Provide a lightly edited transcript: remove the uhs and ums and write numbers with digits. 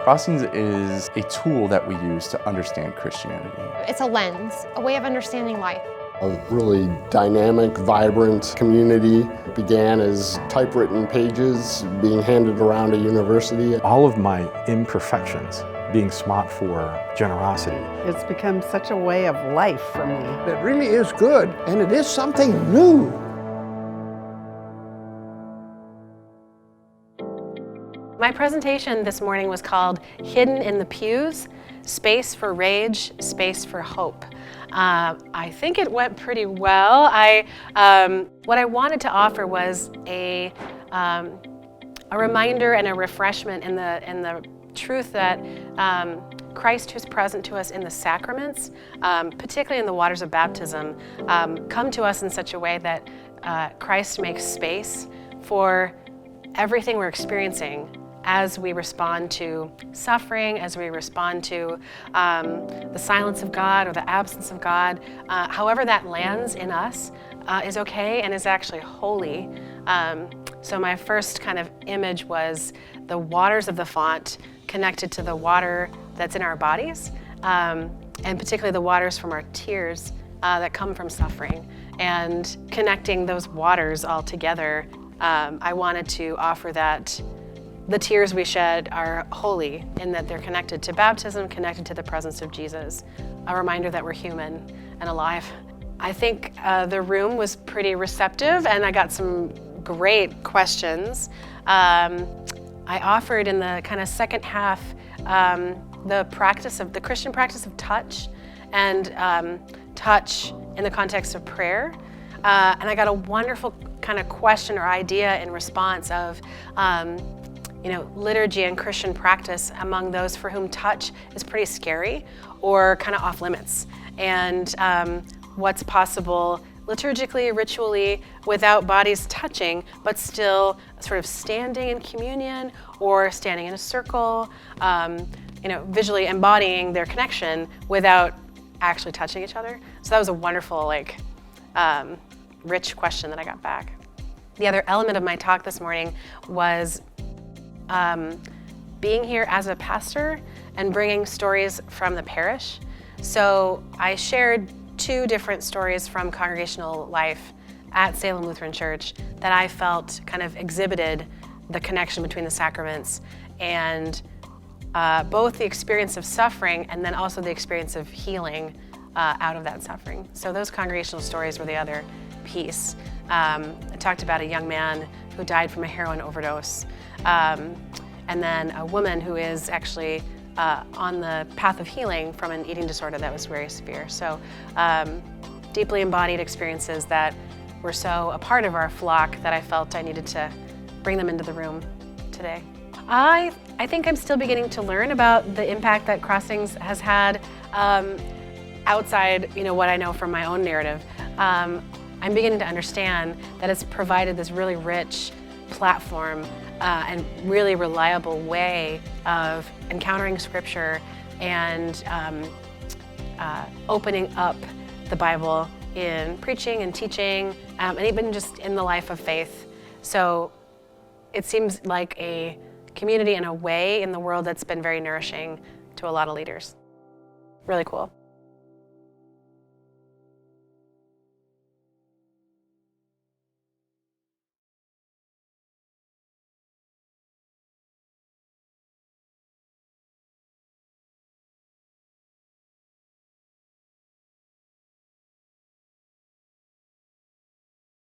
Crossings is a tool that we use to understand Christianity. It's a lens, a way of understanding life. A really dynamic, vibrant community. It began as typewritten pages being handed around a university. All of my imperfections being smart for generosity. It's become such a way of life for me. It really is good, and it is something new. My presentation this morning was called Hidden in the Pews, Space for Rage, Space for Hope. I think it went pretty well. What I wanted to offer was a reminder and a refreshment in the truth that Christ, who's present to us in the sacraments, particularly in the waters of baptism, come to us in such a way that Christ makes space for everything we're experiencing as we respond to suffering, as we respond to the silence of God or the absence of God. However that lands in us is okay and is actually holy. So my first kind of image was the waters of the font connected to the water that's in our bodies, and particularly the waters from our tears that come from suffering. And connecting those waters all together, I wanted to offer that the tears we shed are holy in that they're connected to baptism, connected to the presence of Jesus, a reminder that we're human and alive. I think the room was pretty receptive and I got some great questions. I offered in the kind of second half the Christian practice of touch and touch in the context of prayer. And I got a wonderful kind of question or idea in response of liturgy and Christian practice among those for whom touch is pretty scary or kind of off limits. And what's possible liturgically, ritually, without bodies touching, but still sort of standing in communion or standing in a circle, visually embodying their connection without actually touching each other. So that was a wonderful, rich question that I got back. The other element of my talk this morning was being here as a pastor and bringing stories from the parish. So I shared two different stories from congregational life at Salem Lutheran Church that I felt kind of exhibited the connection between the sacraments and both the experience of suffering and then also the experience of healing out of that suffering. So those congregational stories were the other piece. I talked about a young man who died from a heroin overdose, and then a woman who is actually on the path of healing from an eating disorder that was very severe. So deeply embodied experiences that were so a part of our flock that I felt I needed to bring them into the room today. I think I'm still beginning to learn about the impact that Crossings has had outside what I know from my own narrative. I'm beginning to understand that it's provided this really rich platform and really reliable way of encountering Scripture and opening up the Bible in preaching and teaching, and even just in the life of faith. So it seems like a community and a way in the world that's been very nourishing to a lot of leaders. Really cool.